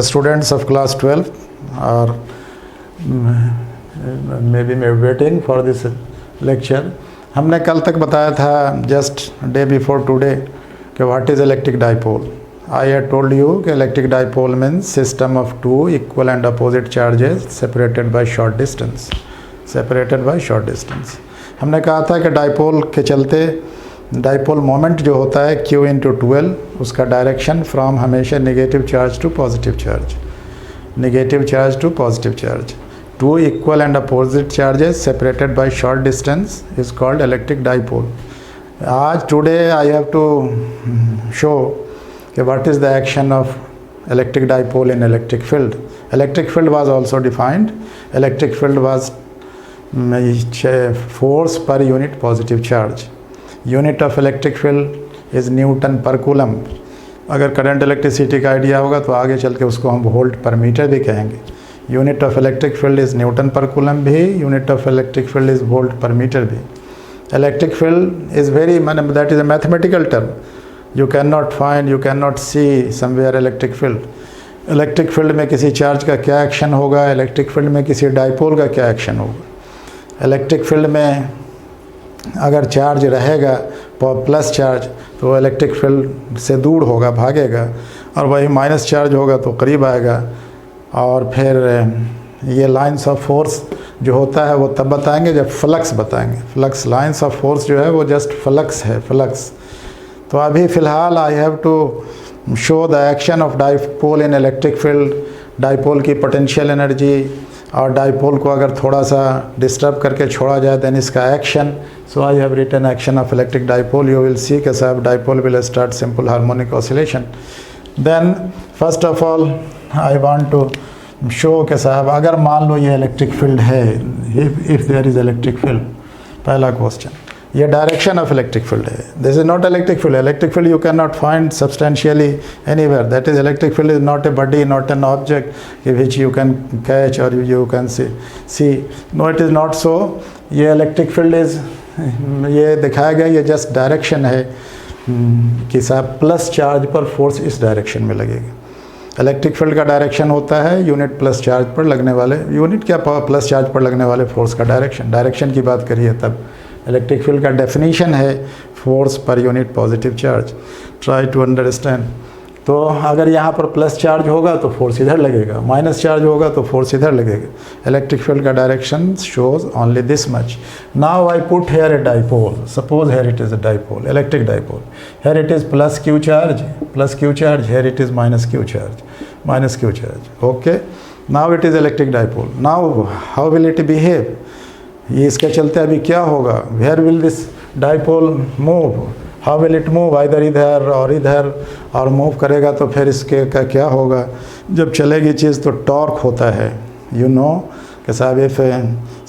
students of class 12 are maybe waiting for this lecture. हमने कल तक बताया था just day before today कि what is electric dipole. I had told you कि electric dipole means system of two equal and opposite charges separated by short distance. Separated by short distance. हमने कहा था कि डाइपोल के चलते dipole moment जो होता है Q इंटू 12, उसका डायरेक्शन फ्रॉम हमेशा negative charge to positive charge, negative charge to positive charge. Two equal and opposite charges separated by short distance is called electric dipole. आज today I have to show कि what is the action of electric dipole in electric field. Electric field was also defined. Electric field was force per unit positive charge. Unit of electric field is Newton per coulomb. अगर current electricity का idea होगा तो आगे चल के उसको हम volt पर मीटर भी कहेंगे. Unit of electric field is Newton पर कूलम भी, unit of electric field is volt पर मीटर भी. Electric field is very that is a mathematical term. You can not find, you can not C somewhere electric field. Electric field में किसी charge का क्या action होगा, electric field में किसी dipole का क्या एक्शन होगा. इलेक्ट्रिक फील्ड में अगर चार्ज रहेगा प्लस चार्ज तो इलेक्ट्रिक फील्ड से दूर होगा, भागेगा, और वही माइनस चार्ज होगा तो करीब आएगा. और फिर ये लाइंस ऑफ फोर्स जो होता है वो तब बताएंगे जब फ्लक्स बताएंगे. फ्लक्स लाइंस ऑफ फोर्स जो है वो जस्ट फ्लक्स है, फ्लक्स. तो अभी फ़िलहाल I have to show the action of dipole in electric field. Dipole की पोटेंशियल एनर्जी और डाइपोल को अगर थोड़ा सा डिस्टर्ब करके छोड़ा जाए देन इसका action. So I have written action of electric dipole. You will see कि साहब dipole will start simple harmonic oscillation. Then first of all I want to show कि साहब अगर मान लो ये इलेक्ट्रिक फील्ड है, if there is electric field. पहला क्वेश्चन, ये डायरेक्शन ऑफ इलेक्ट्रिक फील्ड है. This is not electric field. Electric field you can not find substantially anywhere. That is electric field is not a body, not an object which you can catch और you can see. No, it is not so. ये electric field is, ये दिखाया गया, ये just direction है कि साहब plus charge पर फोर्स इस डायरेक्शन में लगेगा. इलेक्ट्रिक फील्ड का डायरेक्शन होता है यूनिट प्लस चार्ज पर लगने वाले, यूनिट क्या प्लस चार्ज पर लगने वाले फोर्स का डायरेक्शन. डायरेक्शन की बात करिए तब इलेक्ट्रिक फील्ड का डेफिनेशन है force per unit positive charge. Try to understand. तो अगर यहाँ पर प्लस चार्ज होगा तो फोर्स इधर लगेगा, माइनस चार्ज होगा तो फोर्स इधर लगेगा. इलेक्ट्रिक फील्ड का direction shows only this much. Now I put here a dipole. Suppose here it is a dipole, electric dipole. Here it is plus q charge, plus q charge. Here it is minus q charge, minus q charge. Okay, now it is electric dipole. Now how will it behave. ये इसके चलते अभी क्या होगा. Where will this dipole move, how will it move, इधर इधर और इधर, और मूव करेगा तो फिर इसके का क्या होगा. जब चलेगी चीज़ तो टॉर्क होता है. यू नो कि साहब if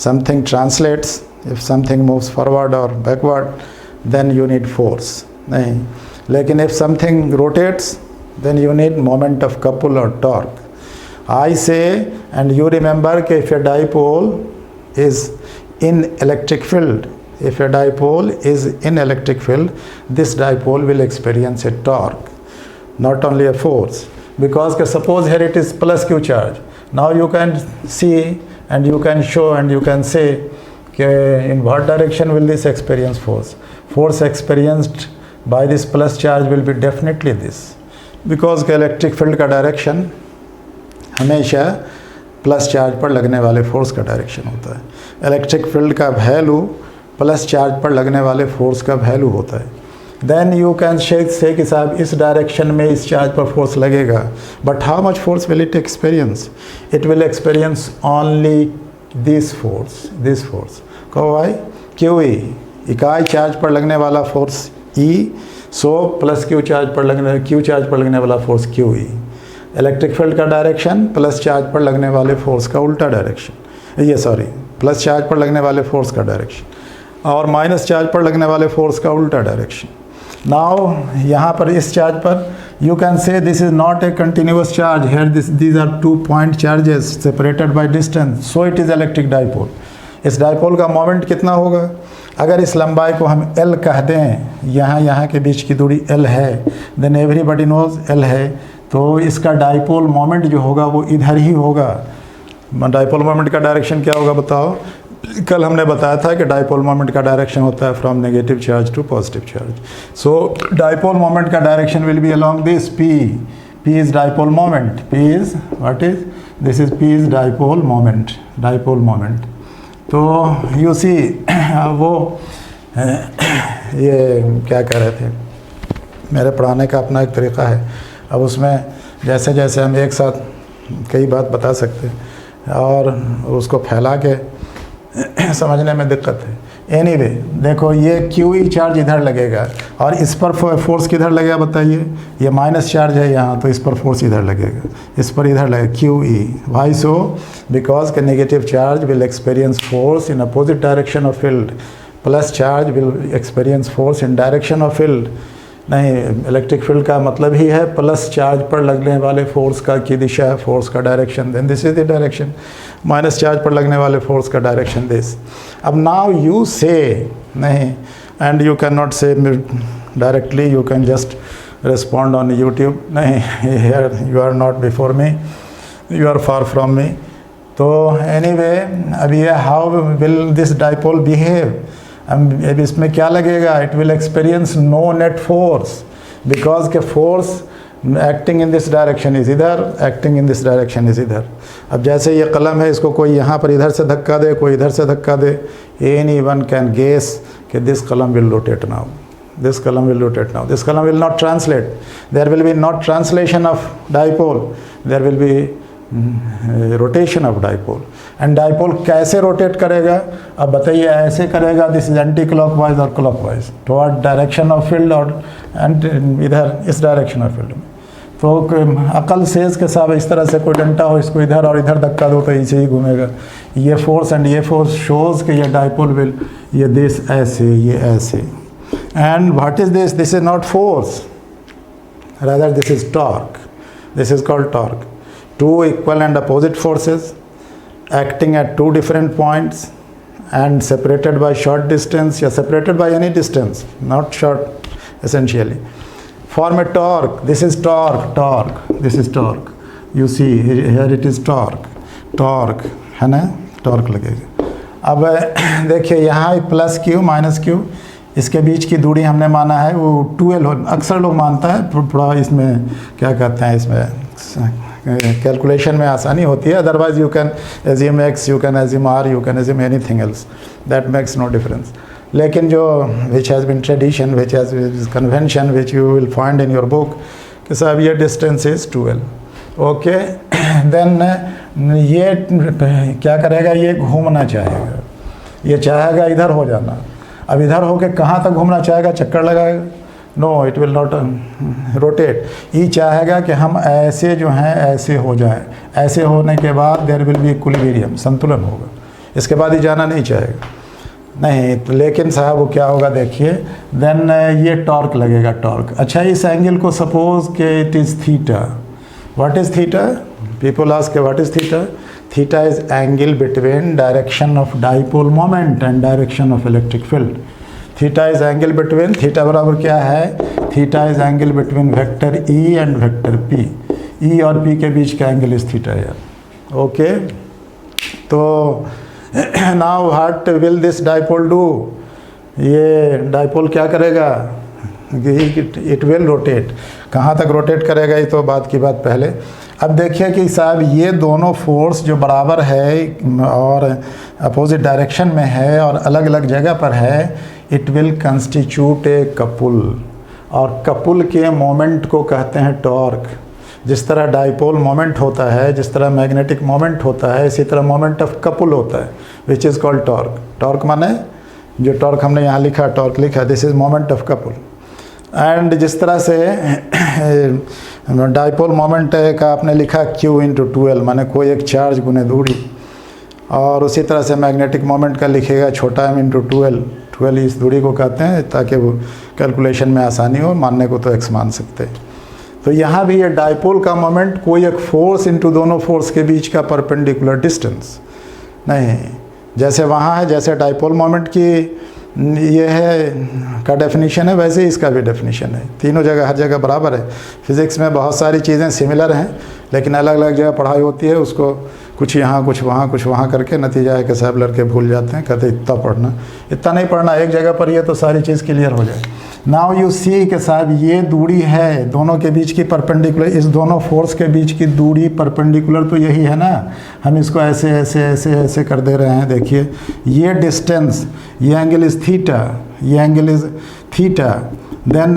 something translates, if something moves forward और backward then you need force. नहीं, लेकिन if something rotates then you need moment of couple और torque. I say and you remember कि if a dipole is in electric field, if a dipole is in electric field, this dipole will experience a torque, not only a force. Because suppose here it is plus q charge. Now you can see and you can show and you can say in what direction will this experience force. Force experienced by this plus charge will be definitely this. Because electric field का direction हमेशा plus charge पर लगने वाले force का direction होता है. Electric field का value plus charge पर लगने वाले फोर्स का वैल्यू होता है. देन यू कैन से कि साहब इस डायरेक्शन में इस चार्ज पर फोर्स लगेगा. But how much force will it experience. It will experience only this force, this force. कहो भाई क्यू ई, इकाई चार्ज पर लगने वाला फोर्स ई. सो प्लस क्यू चार्ज पर लगने वाला force Q E. Electric field का डायरेक्शन प्लस चार्ज पर लगने वाले फोर्स का उल्टा डायरेक्शन, ये सॉरी प्लस चार्ज पर लगने वाले फोर्स का डायरेक्शन और माइनस चार्ज पर लगने वाले फोर्स का उल्टा डायरेक्शन. नाउ यहाँ पर इस चार्ज पर you can say this is not a continuous charge. Here these are 2 point charges separated by distance. So it is electric dipole. इस डाइपोल का मोमेंट कितना होगा. अगर इस लंबाई को हम L कह दें, यहाँ के बीच की दूरी L है, देन एवरीबडी नोज L है. तो इसका डाइपोल मोमेंट जो होगा वो इधर ही होगा। डाइपोल मोमेंट का डायरेक्शन क्या होगा बताओ? कल हमने बताया था कि डाइपोल मोमेंट का डायरेक्शन होता है from negative charge to positive charge. So dipole moment का direction will be along this P is dipole moment, P is what is this is P is dipole moment, dipole moment. तो you see वो ये क्या कह रहे थे, मेरे पढ़ाने का अपना एक तरीक़ा है। अब उसमें जैसे जैसे हम एक साथ कई बात बता सकते हैं और उसको फैला के समझने में दिक्कत है। एनीवे देखो ये QE चार्ज इधर लगेगा और इस पर फोर्स किधर लगेगा बताइए? ये माइनस चार्ज है यहाँ, तो इस पर फोर्स इधर लगेगा, इस पर इधर लगेगा QE। Why so? बिकॉज के negative charge will experience force in opposite direction of field, plus charge will experience force in direction of field. नहीं, इलेक्ट्रिक फील्ड का मतलब ही है प्लस चार्ज पर लगने वाले फोर्स का की दिशा है, फोर्स का direction, then this is the direction. Minus charge पर लगने वाले फोर्स का डायरेक्शन दिस। अब नाउ यू से नहीं, and you can not say directly, you can just respond on YouTube. नहीं, here you are not before me, you are far from me. तो anyway अब ये how will this dipole behave? अब इसमें क्या लगेगा? It will experience no net force because के force acting in this direction is इधर, acting in this direction is इधर। अब जैसे ये कलम है, इसको कोई यहाँ पर इधर से धक्का दे, कोई इधर से धक्का दे, एनी वन कैन गेस कि दिस कलम will rotate now, this column will rotate now, this column will not translate, there will be not translation of dipole, there will be rotation of dipole. And dipole कैसे rotate करेगा? अब बताइए, ऐसे करेगा, this is anti clockwise और clockwise toward direction of field, और इधर इस डायरेक्शन ऑफ फील्ड में। तो अकल सेज के साथ इस तरह से कोई डंटा हो, इसको इधर और इधर धक्का दो तो ऐसे ही घूमेगा। ये फोर्स एंड ये फोर्स शोज कि ये डाइपोल विल, ये दिस ऐसे, ये ऐसे। And what is this? This is not force, rather this is torque, this is called torque. Two equal and opposite forces acting at two different points and separated by short distance, या separated by any distance, not short essentially, form a torque. This is torque, torque, this is torque. You see here it is torque, torque है ना, torque लगेगा। अब देखिए यहाँ plus Q minus Q, इसके बीच की दूरी हमने माना है वो 2L, अक्सर लोग मानता है, थोड़ा इसमें क्या कहते हैं, इसमें कैलकुलेशन में आसानी होती है। Otherwise you can assume x, you can assume r, you can assume anything else, that makes no difference. लेकिन जो which has been tradition, which has convention, which you will find in your book कि साहब ये distance is 2L, okay. Then ये क्या करेगा? ये घूमना चाहेगा, ये चाहेगा इधर हो जाना। अब इधर होके कहाँ तक घूमना चाहेगा? चक्कर लगाएगा? No, it will not rotate. ये चाहेगा कि हम ऐसे जो हैं ऐसे हो जाएं, ऐसे होने के बाद देयर विल बी इक्विलिब्रियम, संतुलन होगा, इसके बाद ही जाना नहीं चाहेगा। नहीं तो लेकिन साहब वो क्या होगा देखिए, देन ये टॉर्क लगेगा, टॉर्क। अच्छा, इस एंगल को सपोज कि it is theta. What is theta? People ask what is theta? Theta is angle between direction of dipole moment and direction of electric field. Theta is angle between, theta बराबर क्या है? Theta is angle between vector E and vector P. E और P के बीच का angle is theta यार, okay. तो now what will this dipole do? ये डाइपोल क्या करेगा? It will rotate. कहाँ तक रोटेट करेगा? ये तो बात की बात पहले। अब देखिए कि साहब ये दोनों फोर्स जो बराबर है और अपोजिट डायरेक्शन में है और अलग अलग जगह पर है, it will constitute A couple, और कपुल के मोमेंट को कहते हैं टॉर्क। जिस तरह डाइपोल मोमेंट होता है, जिस तरह मैग्नेटिक मोमेंट होता है, इसी तरह मोमेंट ऑफ कपुल होता है, which is called torque. Torque माने जो टॉर्क हमने यहाँ लिखा, टॉर्क लिखा, this is moment of couple. And जिस तरह से डाइपोल मोमेंट का आपने लिखा Q इंटू 2L, माने कोई एक चार्ज गुने दूरी, और उसी तरह से मैग्नेटिक मोमेंट का लिखेगा छोटा m इंटू 2L। 2L इस दूरी को कहते हैं ताकि वो कैलकुलेशन में आसानी हो, मानने को तो x मान सकते हैं। तो यहाँ भी ये डाइपोल का मोमेंट कोई एक फोर्स इंटू दोनों फोर्स के बीच का परपेंडिकुलर डिस्टेंस नहीं, जैसे वहाँ है, जैसे डाइपोल मोमेंट की ये है का डेफिनेशन है, वैसे ही इसका भी डेफिनेशन है। तीनों जगह हर जगह बराबर है। फिज़िक्स में बहुत सारी चीज़ें सिमिलर हैं, लेकिन अलग अलग जगह पढ़ाई होती है, उसको कुछ यहाँ कुछ वहाँ कुछ वहाँ करके नतीजा है कि सब लड़के भूल जाते हैं, कहते इतना पढ़ना, इतना नहीं पढ़ना, एक जगह पर ये तो सारी चीज़ क्लियर हो जाए। नाउ यू सी कि साहब ये दूरी है दोनों के बीच की परपेंडिकुलर, इस दोनों फोर्स के बीच की दूरी परपेंडिकुलर तो यही है ना। हम इसको ऐसे ऐसे ऐसे ऐसे कर दे रहे हैं। देखिए ये डिस्टेंस, ये एंगल इज़ थीटा, ये एंगल इज़ थीटा, देन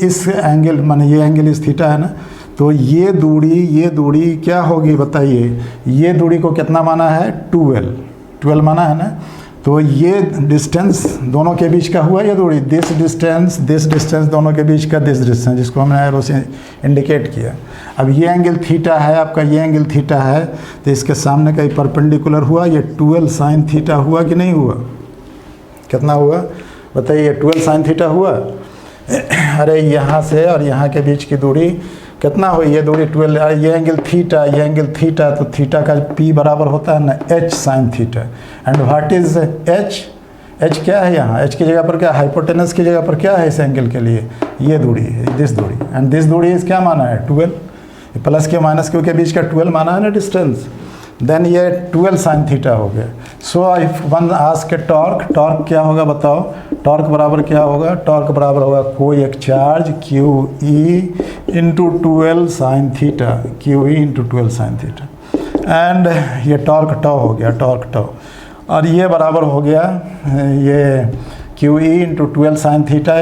इस एंगल माने ये एंगल इज़ थीटा है ना। तो ये दूरी क्या होगी बताइए। ये दूरी को कितना माना है, 12 माना है ना। तो ये डिस्टेंस दोनों के बीच का हुआ ये दूरी, दिस डिस्टेंस दोनों के बीच का दिस डिस्टेंस, जिसको हमने एरो से इंडिकेट किया। अब ये एंगल थीटा है आपका, ये एंगल थीटा है, तो इसके सामने का परपेंडिकुलर हुआ, ये 12 साइन थीटा हुआ कि नहीं हुआ, कितना हुआ बताइए, 12 साइन थीटा हुआ। अरे यहाँ से और यहाँ के बीच की दूरी कितना हुई, ये दूरी 12, ये एंगल थीटा, तो थीटा का p बराबर होता है ना h sine theta. And what is h क्या है यहाँ, h की जगह पर क्या, हाइपोटेनस की जगह पर क्या है इस एंगल के लिए, ये दूरी है, दिस दूरी, एंड दिस दूरी इस क्या माना है 12, प्लस के माइनस के बीच का 12 माना है ना डिस्टेंस। देन ये 12 साइन थीटा हो गया। So if one ask torque क्या होगा बताओ, टॉर्क बराबर क्या होगा, टॉर्क बराबर होगा कोई एक charge Q E into 12 sine theta, Q E into 12 sine theta, and ये टॉर्क टॉ हो गया, टॉर्क टॉ, और ये बराबर हो गया ये Q E into 12 sine theta.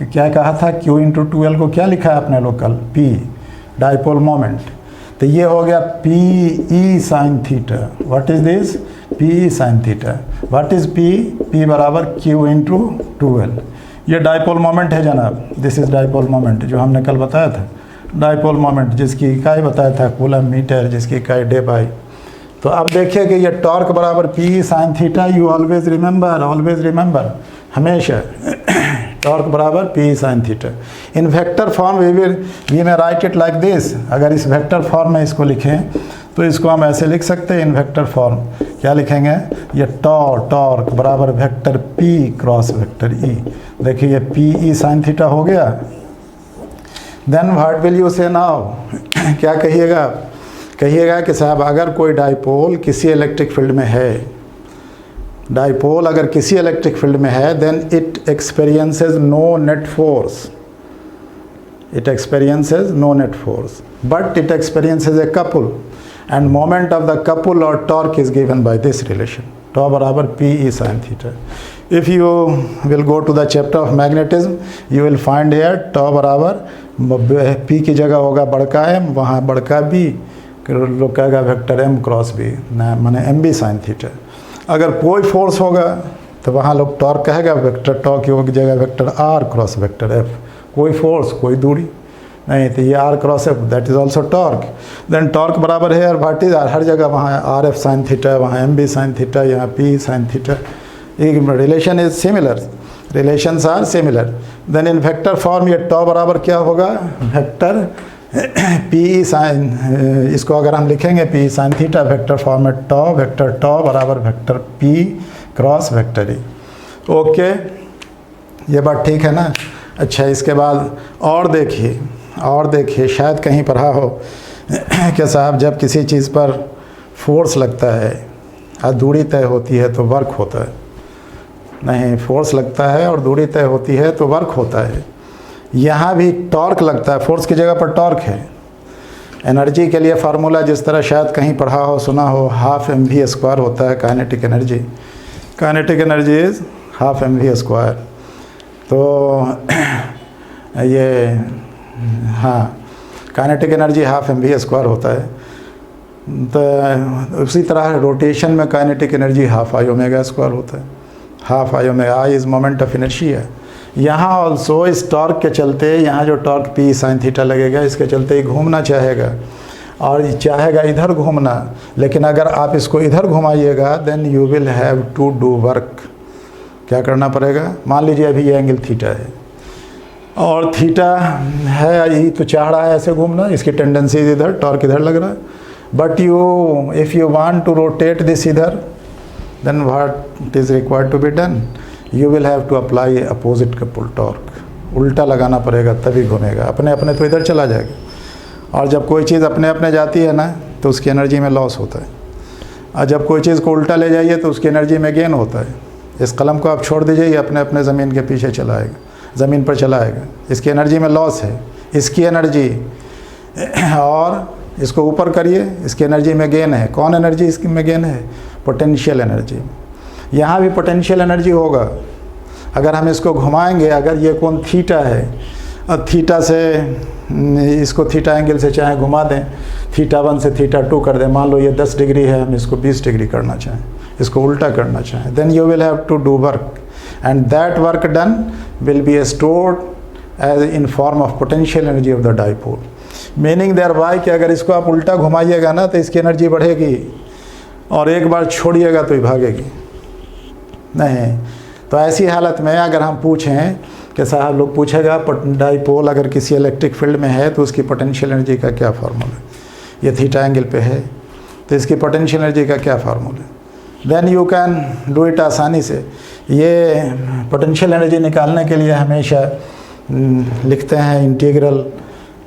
क्या कहा था, क्यू इंटू 12 को क्या लिखा है आपने लोकल, पी, डाइपोल मोमेंट। तो ये हो गया P E sine theta. What is this, P E sine theta. What is P, P बराबर क्यू इंटू 12। ये डाइपोल मोमेंट है जनाब, दिस इज डाइपोल मोमेंट जो हमने कल बताया था, डाइपोल मोमेंट जिसकी इकाई बताया था कूलम मीटर, जिसकी इकाई डे बाई। तो अब देखिए कि ये टॉर्क बराबर P E sine theta, you always remember हमेशा टॉर्क बराबर P E sine theta. In vector form we may write it like this. अगर इस वेक्टर फॉर्म में इसको लिखें तो इसको हम ऐसे लिख सकते हैं इन वेक्टर फॉर्म। क्या लिखेंगे, ये टॉर्क बराबर वेक्टर पी क्रॉस वेक्टर ई। देखिए ये पी ई साइन थीटा हो गया। देन व्हाट विल यू से नाउ, क्या कहिएगा, कहिएगा कि साहब अगर कोई डाइपोल किसी इलेक्ट्रिक फील्ड में है, डाइपोल अगर किसी इलेक्ट्रिक फील्ड में है, then it experiences no net force, it experiences no net force, but it experiences a couple, and moment of the couple or torque is given by this relation, tau barabar p e sin theta. If you will go to the chapter of magnetism, you will find here tau बराबर p की जगह होगा बड़का m, वहाँ बड़का b रुकेगा vector m cross b, माने mb sin theta। अगर कोई फोर्स होगा तो वहाँ लोग टॉर्क कहेगा, वेक्टर टॉ की जगह vector r cross vector f। कोई फोर्स कोई दूरी नहीं, तो ये r cross F, that is also torque. Then torque बराबर है और व्हाट इज, हर जगह वहाँ आर एफ साइन थीटा, वहाँ एम बी साइन थीटा, यहाँ P sine theta. Relation is similar, relations are similar. Then in vector form ये tau बराबर क्या होगा, वेक्टर पी साइन, इसको अगर हम लिखेंगे P sine theta, vector form में टॉ, वेक्टर टॉ बराबर वेक्टर पी क्रॉस वेक्टर ई। ओके, ये बात ठीक है ना। अच्छा, इसके बाद और देखिए शायद कहीं पढ़ा हो कि साहब जब किसी चीज़ पर फोर्स लगता है और दूरी तय होती है तो वर्क होता है। नहीं, फोर्स लगता है और दूरी तय होती है तो वर्क होता है। यहाँ भी टॉर्क लगता है, फोर्स की जगह पर टॉर्क है। एनर्जी के लिए फार्मूला जिस तरह शायद कहीं पढ़ा हो, सुना हो, हाफ एम वी स्क्वायर होता है kinetic energy. Kinetic energy is half m v square. तो ये हाँ, kinetic energy half m v square होता है। तो उसी तरह रोटेशन में kinetic energy half I omega square होता है। Half I omega, I is moment of inertia है। यहाँ ऑल्सो इस टॉर्क के चलते, यहाँ जो टॉर्क पी साइन थीटा लगेगा, इसके चलते ही घूमना चाहेगा और चाहेगा इधर घूमना। लेकिन अगर आप इसको इधर घुमाइएगा then you will have to do work. क्या करना पड़ेगा, मान लीजिए अभी ये एंगल थीटा है और थीटा है, यही तो चाह रहा है ऐसे घूमना, इसकी टेंडेंसी इधर, टॉर्क इधर लग रहा है। But you if you want to rotate this इधर, then what is required to be done, you will have to apply opposite couple torque, उल्टा लगाना पड़ेगा तभी घूमेगा, अपने अपने तो इधर चला जाएगा। और जब कोई चीज़ अपने अपने जाती है ना तो उसकी एनर्जी में लॉस होता है, और जब कोई चीज़ को उल्टा ले जाइए तो उसकी एनर्जी में गेन होता है। इस कलम को आप छोड़ दीजिए, ये अपने अपने ज़मीन के पीछे चला आएगा, ज़मीन पर चला आएगा, इसकी एनर्जी में लॉस है, इसकी एनर्जी, और इसको ऊपर करिए, इसकी एनर्जी में गेन है। कौन एनर्जी इसकी में गेन है? Potential energy. यहाँ भी पोटेंशियल एनर्जी होगा। अगर हम इसको घुमाएंगे, अगर ये कोण थीटा है, अब थीटा से इसको थीटा एंगल से चाहे घुमा दें, थीटा 1 से थीटा 2 कर दें, मान लो ये 10 डिग्री है, हम इसको 20 डिग्री करना चाहें, इसको उल्टा करना चाहें, then you will have to do work and that work done will be stored as in form of potential energy of the dipole. Meaning there bye कि अगर इसको आप उल्टा घुमाइएगा ना तो इसकी एनर्जी बढ़ेगी, और एक बार छोड़िएगा तो ही भागेगी नहीं। तो ऐसी हालत में अगर हम पूछें कि साहब, लोग पूछेगा डाइपोल अगर किसी इलेक्ट्रिक फील्ड में है तो उसकी पोटेंशियल एनर्जी का क्या फार्मूला है, ये थीटा एंगल पे है तो इसकी पोटेंशियल एनर्जी का क्या फार्मूला है, then you can do it आसानी से। ये पोटेंशियल एनर्जी निकालने के लिए हमेशा लिखते हैं इंटीग्रल,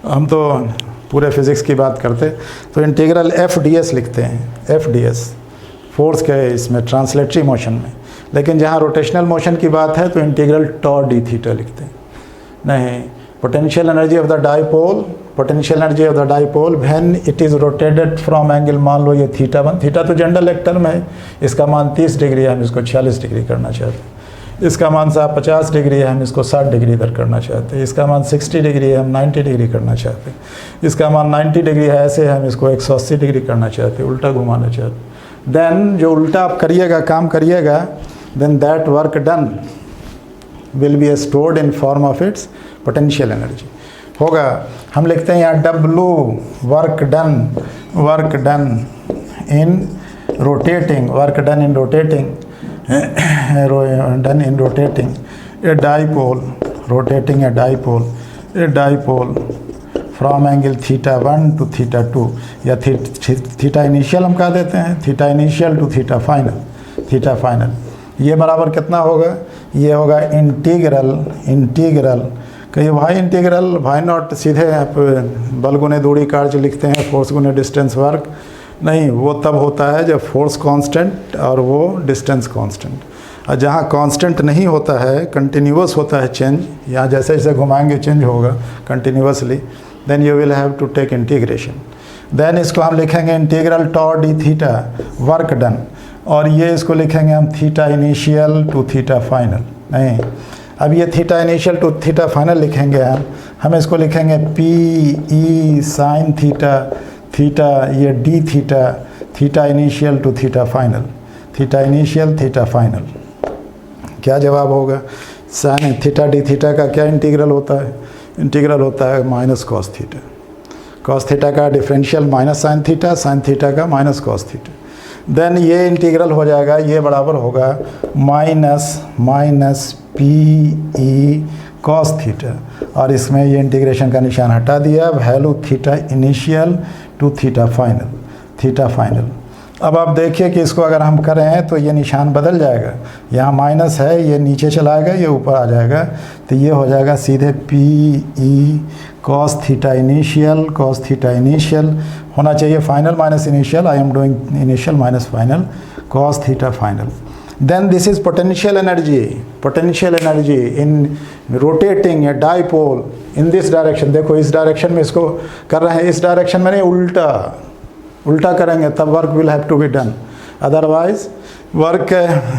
हम तो पूरे फिज़िक्स की बात करते तो इंटीग्रल FDS लिखते हैं, FDS फोर्स के इसमें ट्रांसलेटरी मोशन में, लेकिन जहाँ रोटेशनल मोशन की बात है तो इंटीग्रल टॉ डी थीटा लिखते हैं। नहीं, potential energy of the dipole, potential energy of the dipole when it is rotated from angle, मान लो ये थीटा 1, थीटा तो जनरल एक टर्म है, इसका मान 30 डिग्री है, हम इसको 40 डिग्री करना चाहते हैं। इसका मान साहब 50 डिग्री है, हम इसको 60 डिग्री इधर करना चाहते हैं। इसका मान 60 डिग्री है, हम 90 डिग्री करना चाहते हैं। इसका मान 90 डिग्री है, ऐसे हम इसको 180 डिग्री करना चाहते हैं, उल्टा घुमाना चाहते हैं। देन जो उल्टा आप करिएगा, काम करिएगा, then that work done will be stored in form of its potential energy होगा। हम लिखते हैं यहाँ W work done in rotating, work done in rotating done in rotating a dipole, rotating a dipole from angle theta 1 to theta 2, या theta initial हम कह देते हैं, theta initial to theta final। ये बराबर कितना होगा? ये होगा इंटीग्रल कहीं भाई इंटीग्रल भाई नॉट सीधे आप बल गुने दूरी कार्य लिखते हैं, फोर्स गुने डिस्टेंस वर्क नहीं, वो तब होता है जब फोर्स कांस्टेंट और वो डिस्टेंस कांस्टेंट। और जहाँ कांस्टेंट नहीं होता है, कंटिन्यूअस होता है चेंज, यहाँ जैसे जैसे घुमाएंगे चेंज होगा continuously, then you will have to take integration. Then इसको हम लिखेंगे integral tau D theta work done, और ये इसको लिखेंगे हम theta initial to theta final. नहीं, अब ये theta initial to theta final लिखेंगे हम इसको लिखेंगे पी ई साइन थीटा ये D theta initial to theta final, theta initial theta final. क्या जवाब होगा? साइन थीटा डी थीटा का क्या इंटीग्रल होता है? इंटीग्रल होता है माइनस कॉस थीटा का डिफरेंशियल माइनस साइन थीटा का माइनस कॉस थीटा। देन ये इंटीग्रल हो जाएगा, ये बराबर होगा minus P E cos theta, और इसमें ये इंटीग्रेशन का निशान हटा दिया, value theta initial to theta final. अब आप देखिए कि इसको अगर हम करें तो ये निशान बदल जाएगा, यहाँ माइनस है, ये नीचे चला आएगा, ये ऊपर आ जाएगा, तो ये हो जाएगा सीधे P E cos theta initial होना चाहिए, final minus initial, I am doing initial minus final, cos theta final. Then this is potential energy in rotating a dipole in this direction. देखो इस डायरेक्शन में इसको कर रहे हैं, इस डायरेक्शन में नहीं, उल्टा करेंगे तब work will have to be done, otherwise work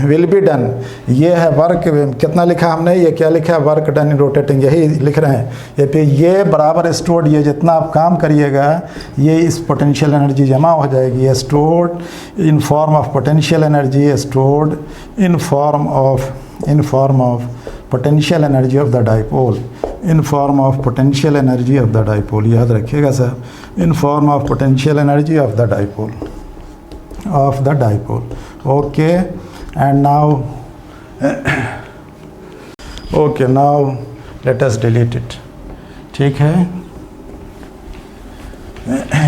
will be done. ये है वर्क, कितना लिखा हमने, ये क्या लिखा है, वर्क डन इन रोटेटिंग, यही लिख रहे हैं। ये पे ये बराबर स्टोर्ड, ये जितना आप काम करिएगा ये इस पोटेंशियल एनर्जी जमा हो जाएगी, ये stored in form of potential energy, stored in form of potential energy of the dipole, in form of potential energy of the dipole. याद रखिएगा sir, in form of potential energy of the dipole. Okay, and now let us delete it। ठीक है,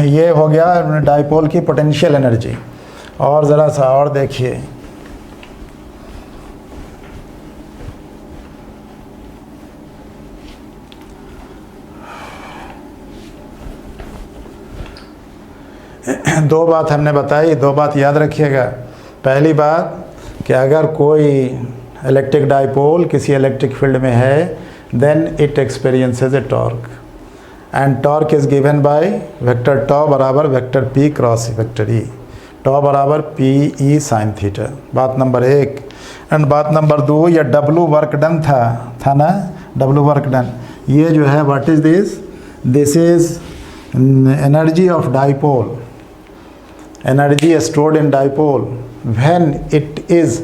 ये हो गया dipole की potential energy. और ज़रा सा और देखिए, दो बात हमने बताई, दो बात याद रखिएगा। पहली बात कि अगर कोई इलेक्ट्रिक डाइपोल किसी इलेक्ट्रिक फील्ड में है, then it experiences a torque, and torque is given by vector tau बराबर vector P cross vector E, tau बराबर पी ई साइन थीटा। बात नंबर एक। एंड बात नंबर दो, ये डब्लू वर्क डन था ना, डब्लू वर्क डन, ये जो है what is this, this is energy of dipole, energy stored in dipole when it is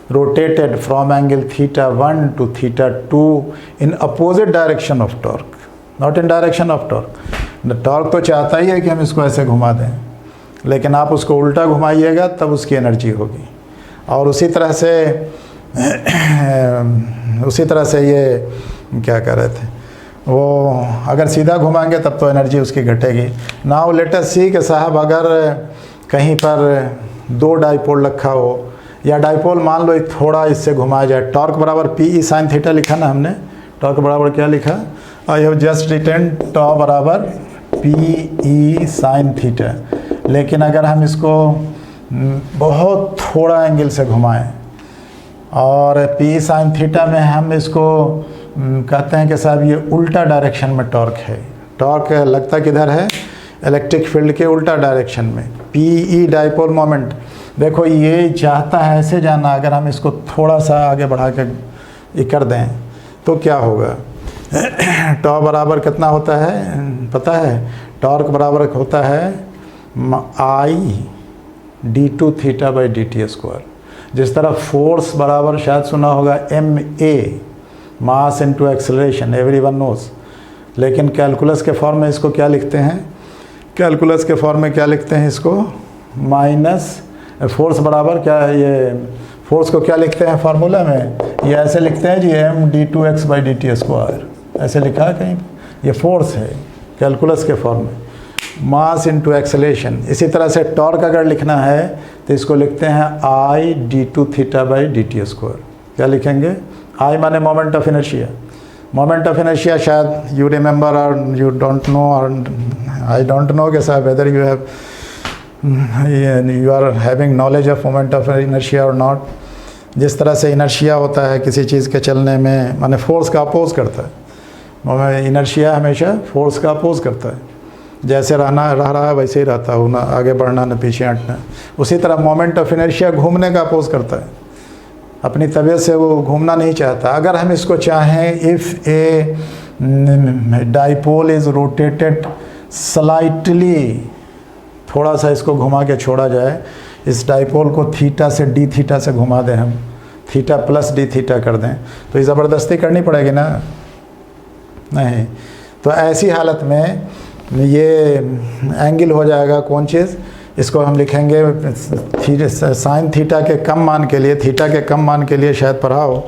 rotated from angle theta 1 to theta 2 in opposite direction of torque, not in direction of torque. Torque तो चाहता ही है कि हम इसको ऐसे घुमा दें, लेकिन आप उसको उल्टा घुमाइएगा तब उसकी एनर्जी होगी। और उसी तरह से ये क्या कह रहे थे वो, अगर सीधा घुमाएंगे तब तो एनर्जी उसकी घटेगी। नाउ लेट अस सी कि साहब अगर कहीं पर दो डाइपोल रखा हो, या डाइपोल मान लो थोड़ा इससे घुमाया जाए, टॉर्क बराबर पी ई साइन थीटा लिखा ना हमने, टॉर्क बराबर क्या लिखा, आई हैव जस्ट रिटन टॉ बराबर पी ई साइन थीटा। लेकिन अगर हम इसको बहुत थोड़ा एंगल से घुमाएं और पी साइन थीटा में हम इसको कहते हैं कि साहब ये उल्टा डायरेक्शन में टॉर्क है, टॉर्क लगता किधर है, इलेक्ट्रिक फील्ड के उल्टा डायरेक्शन में। पी ई डाइपोल मोमेंट, देखो ये चाहता है ऐसे जाना, अगर हम इसको थोड़ा सा आगे बढ़ा के ये कर दें तो क्या होगा, टॉ बराबर कितना होता है पता है, टॉर्क बराबर होता है I D two theta by D T square. जिस तरह फोर्स बराबर शायद सुना होगा M A, mass into acceleration, everyone knows, लेकिन कैलकुलस के फॉर्म में इसको क्या लिखते हैं, कैलकुलस के फॉर्म में क्या लिखते हैं इसको, माइनस फोर्स बराबर क्या, ये फोर्स को क्या लिखते हैं फार्मूला में, ये ऐसे लिखते हैं G M D two X by D T square, ऐसे लिखा है कहीं, ये फोर्स है कैलकुलस के फॉर्म में, मास इनटू एक्सेलरेशन। इसी तरह से टॉर्क अगर लिखना है तो इसको लिखते हैं I D two theta by D T square. क्या लिखेंगे, आई माने moment of inertia, moment of inertia शायद यू रिमेंबर और यू डोंट नो, और आई डोंट नो कि साहब whether you are having knowledge of moment of inertia और not. जिस तरह से इनर्शिया होता है किसी चीज़ के चलने में, माने फोर्स का अपोज करता है, इनर्शिया हमेशा फोर्स का अपोज करता है, जैसे रह रहा है वैसे ही रहता हो, ना आगे बढ़ना ना पीछे हटना। उसी तरह मोमेंट ऑफ इनर्शिया घूमने का अपोज करता है, अपनी तबीयत से वो घूमना नहीं चाहता। अगर हम इसको चाहें, if a dipole is rotated slightly, थोड़ा सा इसको घुमा के छोड़ा जाए, इस डाइपोल को थीटा से डी थीटा से घुमा दें हम, थीटा प्लस डी थीटा कर दें, तो ये ज़बरदस्ती करनी पड़ेगी ना, नहीं। तो ऐसी हालत में ये एंगल हो जाएगा कौन चीज़, इसको हम लिखेंगे साइन थीटा के कम मान के लिए, थीटा के कम मान के लिए शायद पढ़ा हो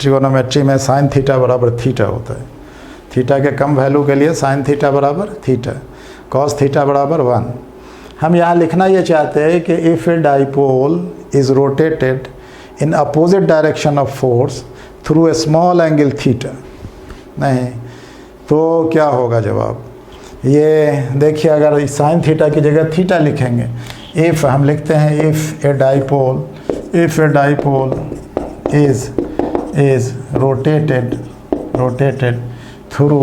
ट्रिगोनोमेट्री में, साइन थीटा बराबर थीटा होता है, थीटा के कम वैल्यू के लिए साइन थीटा बराबर थीटा, कॉस थीटा बराबर 1। हम यहाँ लिखना ये चाहते हैं कि if a dipole is rotated in opposite direction of force through a small angle theta, नहीं तो क्या होगा जवाब, ये देखिए अगर साइन थीटा की जगह थीटा लिखेंगे, इफ़ हम लिखते हैं if a dipole is rotated through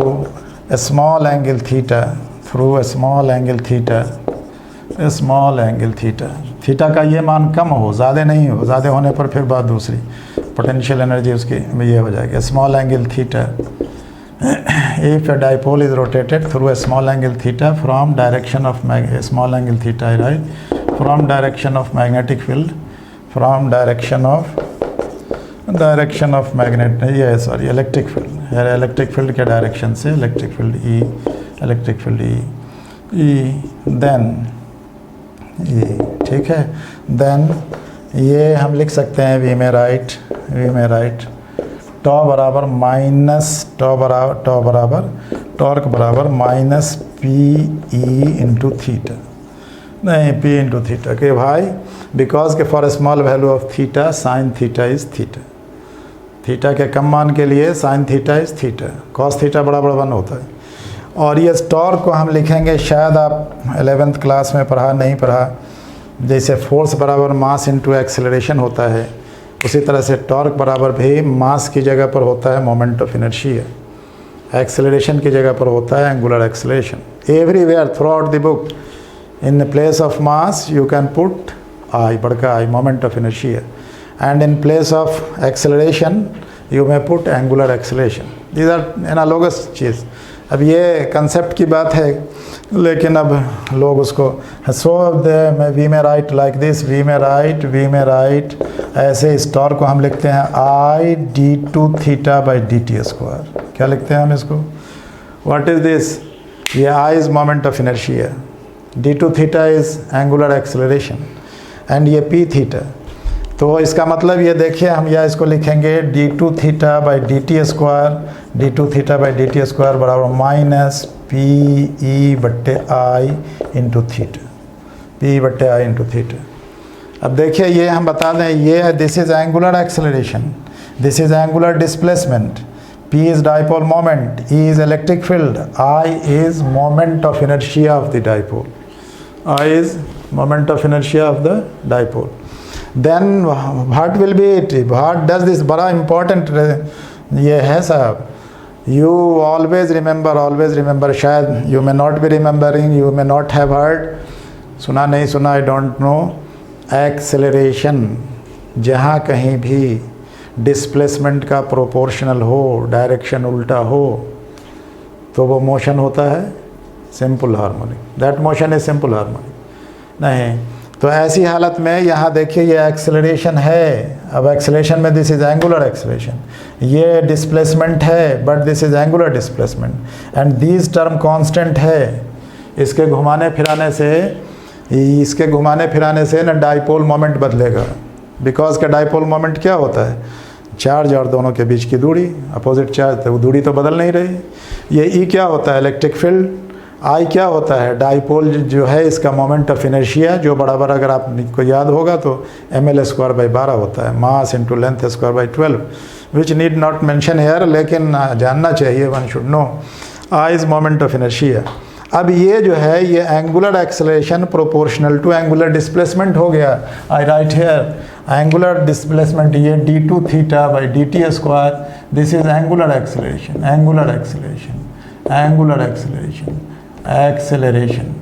a small angle theta, theta का ये मान कम हो, ज़्यादा नहीं हो, ज़्यादा होने पर फिर बात दूसरी, पोटेंशियल एनर्जी उसकी ये हो जाएगी, small angle theta. If a dipole is rotated through a small angle theta from direction of small angle theta, right, from direction of magnetic field, from direction of magnet, ये sorry electric field, electric field के direction से, electric field E, then ये ठीक है, then ये हम लिख सकते हैं वी में राइट टॉ बराबर माइनस टॉर्क बराबर minus P E into theta, नहीं पी इंटू थीटा के भाई, बिकॉज के for a small value of theta sine theta is theta के कम मान के लिए sine theta is theta, cos theta बराबर 1 होता है। और ये टॉर्क को हम लिखेंगे, शायद आप 11th क्लास में पढ़ा नहीं पढ़ा, जैसे फोर्स बराबर मास इनटू एक्सेलरेशन होता है, उसी तरह से टॉर्क बराबर भी मास की जगह पर होता है मोमेंट ऑफ इनर्शिया, एक्सेलरेशन की जगह पर होता है angular acceleration. Everywhere throughout the book in place of mass you can put I, बड़का I, moment of inertia, and in place of acceleration you may put angular acceleration. These are analogous चीज़। अब ये concept की बात है, लेकिन अब लोग उसको we may write like this, we may write ऐसे इस टॉर्क को हम लिखते हैं I D two theta by D T square. क्या लिखते हैं हम इसको? What is this? ये I is moment of inertia, D two theta is angular acceleration, and ये पी थीटा। तो इसका मतलब ये देखिए, हम या इसको लिखेंगे D two theta by D T square, D two theta by D T square बराबर माइनस पी ई बट्टे आई इंटू थीटा, पी बट्टे आई इंटू थीटा। अब देखिए ये हम बता दें, ये this is angular acceleration, this is angular displacement, P is dipole moment, E is electric field, I is moment of inertia of the dipole, I is moment of inertia of the dipole. Then what will be it? What does this? बड़ा important ये है साहब। You always remember, शायद you may not be remembering, you may not have heard, सुना नहीं सुना, I don't know, acceleration जहाँ कहीं भी डिस्प्लेसमेंट का प्रोपोर्शनल हो, डायरेक्शन उल्टा हो, तो वो मोशन होता है simple harmonic, that motion is simple harmonic. नहीं तो ऐसी हालत में यहाँ देखिए ये एक्सेलरेशन है, अब एक्सेलरेशन में दिस इज़ एंगुलर एक्सेलरेशन, ये डिस्प्लेसमेंट है but this is angular displacement, and this term constant है। इसके घुमाने फिराने से ना डाइपोल मोमेंट बदलेगा, बिकॉज का डाइपोल मोमेंट क्या होता है? चार्ज और दोनों के बीच की दूरी, अपोजिट चार्ज, तो वो दूरी तो बदल नहीं रही। ये ई क्या होता है? Electric field. आई क्या होता है? डाइपोल जो है इसका मोमेंट ऑफ इनर्शिया, जो बराबर अगर आपको याद होगा तो ml स्क्वायर बाई 12 होता है, mass into length square by 12, which need not mention here, लेकिन जानना चाहिए, one should know. I is moment of inertia. अब ये जो है ये angular acceleration proportional to angular displacement हो गया। I write here angular displacement, ये D two theta by D T square, this is angular acceleration, acceleration,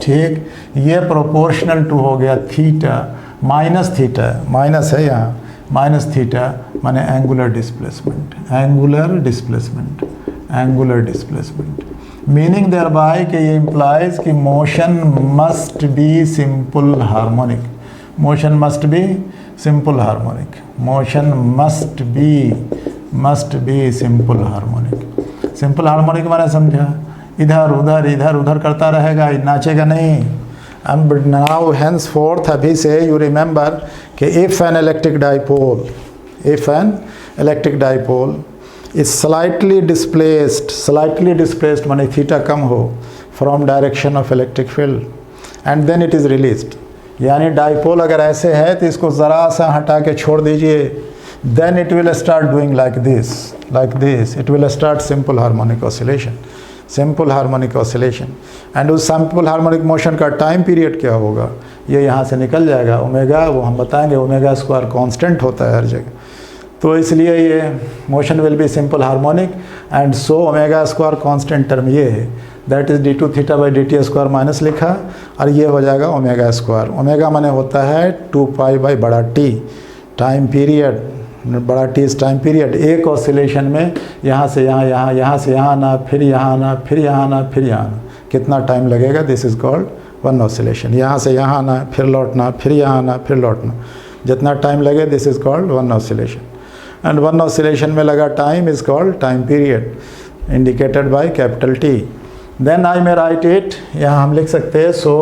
ठीक। ये प्रोपोर्शनल टू हो गया थीटा माइनस थीटा, माइनस है यहाँ, माइनस थीटा माने angular displacement, meaning there bye कि ये इम्प्लाइज कि motion must be simple harmonic, motion must be simple harmonic माने समझा? इधर उधर करता रहेगा, नाचेगा नहीं। And now henceforth अभी से you remember कि if an electric dipole is slightly displaced माने थीटा कम हो from direction of electric field and then it is released, यानी डाइपोल अगर ऐसे है तो इसको ज़रा सा हटा के छोड़ दीजिए, then it will start doing like this, it will start simple harmonic oscillation, and उस सिंपल हार्मोनिक मोशन का टाइम पीरियड क्या होगा? ये यहाँ से निकल जाएगा ओमेगा, वो हम बताएंगे, ओमेगा स्क्वायर कांस्टेंट होता है हर जगह, तो इसलिए ये motion will be simple harmonic, and so omega square constant term ये है, that is D two theta by D T square minus लिखा, और ये हो जाएगा ओमेगा स्क्वायर। ओमेगा माने होता है 2 पाई बाई बड़ा टी, टाइम पीरियड, बड़ा टी इस टाइम पीरियड। एक ऑसिलेशन में यहाँ से यहाँ से यहाँ आना, फिर यहाँ आना, फिर यहाँ आना, फिर यहाँ आना, कितना टाइम लगेगा? This is called one oscillation. यहाँ से यहाँ आना, फिर लौटना, फिर यहाँ आना, फिर लौटना, जितना टाइम लगे this is called one oscillation, and one oscillation में लगा time is called time period, indicated by capital T. Then I may write it, यहाँ हम लिख सकते हैं सो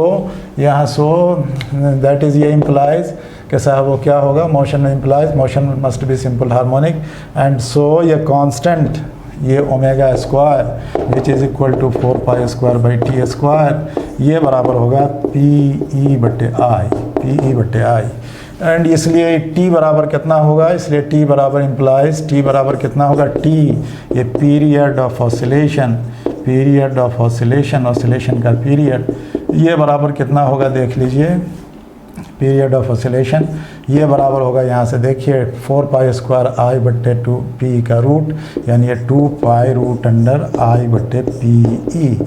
दैट इज़, ये इम्प्लाइज कि साहब वो क्या होगा? Motion implies motion must be simple harmonic, and so ये कांस्टेंट, ये omega square which is equal to 4 pi square by T square, ये बराबर होगा पी ई बट्टे आई, एंड इसलिए टी बराबर कितना होगा? इसलिए टी बराबर इम्प्लाइज टी बराबर कितना होगा? टी, ये period of oscillation, period of oscillation, oscillation का पीरियड, ये बराबर कितना होगा देख लीजिए, पीरियड ऑफ ऑसिलेशन ये बराबर होगा, यहाँ से देखिए 4π² I/2 का रूट, यानी ये 2π√I/PE।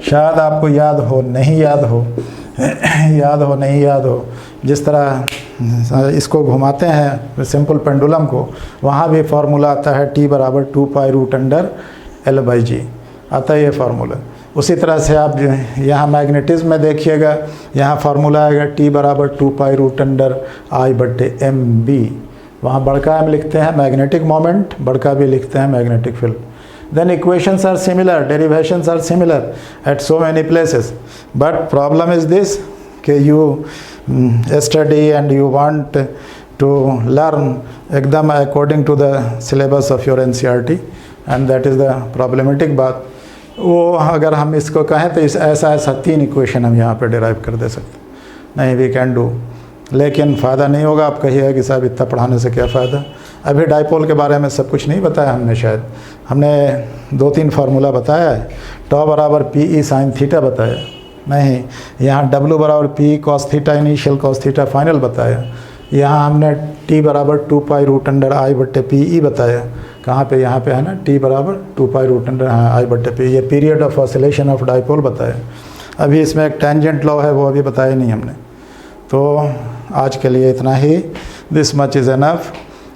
शायद आपको याद हो, नहीं याद हो, नहीं याद हो, जिस तरह इसको घुमाते हैं सिंपल पेंडुलम को, वहाँ भी फार्मूला आता है T बराबर 2π√L/G आता है ये फार्मूला। उसी तरह से आप यहाँ मैग्नेटिज्म में देखिएगा, यहाँ फार्मूला आएगा T बराबर 2π√I/MB। वहाँ बड़का M लिखते हैं मैग्नेटिक मोमेंट, बड़का भी लिखते हैं magnetic field. Then equations are similar, derivations are similar at so many places, but problem is this कि you study and you want to learn एकदम according to the syllabus of your NCERT, and that is the problematic बात। वो अगर हम इसको कहें तो ऐसा 3 इक्वेशन हम यहाँ पे डिराइव कर दे सकते, नहीं वी कैन डू, लेकिन फ़ायदा नहीं होगा। आप कहिएगा कि साहब इतना पढ़ाने से क्या फ़ायदा। अभी डाइपोल के बारे में सब कुछ नहीं बताया हमने, शायद हमने 2-3 फार्मूला बताया है। टॉ बराबर PE sin थीटा बताया नहीं, यहाँ W बराबर PE cos theta initial cos theta final बताया, यहाँ हमने T बराबर 2π√I/PE बताया। कहाँ पे, यहाँ पे है ना, T बराबर 2π√I/PE, ये period of oscillation of dipole बताया। अभी इसमें एक टेंजेंट लॉ है, वो अभी बताया नहीं हमने। तो आज के लिए इतना ही, this much is enough,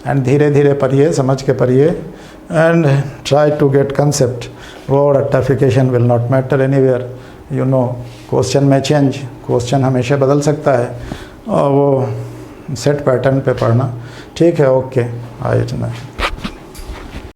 and धीरे धीरे पढ़िए, समझ के पढ़िए, and try to get concept. Word रट्टाफिकेशन will not matter anywhere, you know, question में चेंज, क्वेश्चन हमेशा बदल सकता है, और वो सेट पैटर्न पे पढ़ना। ठीक है, ओके, आइए इतना।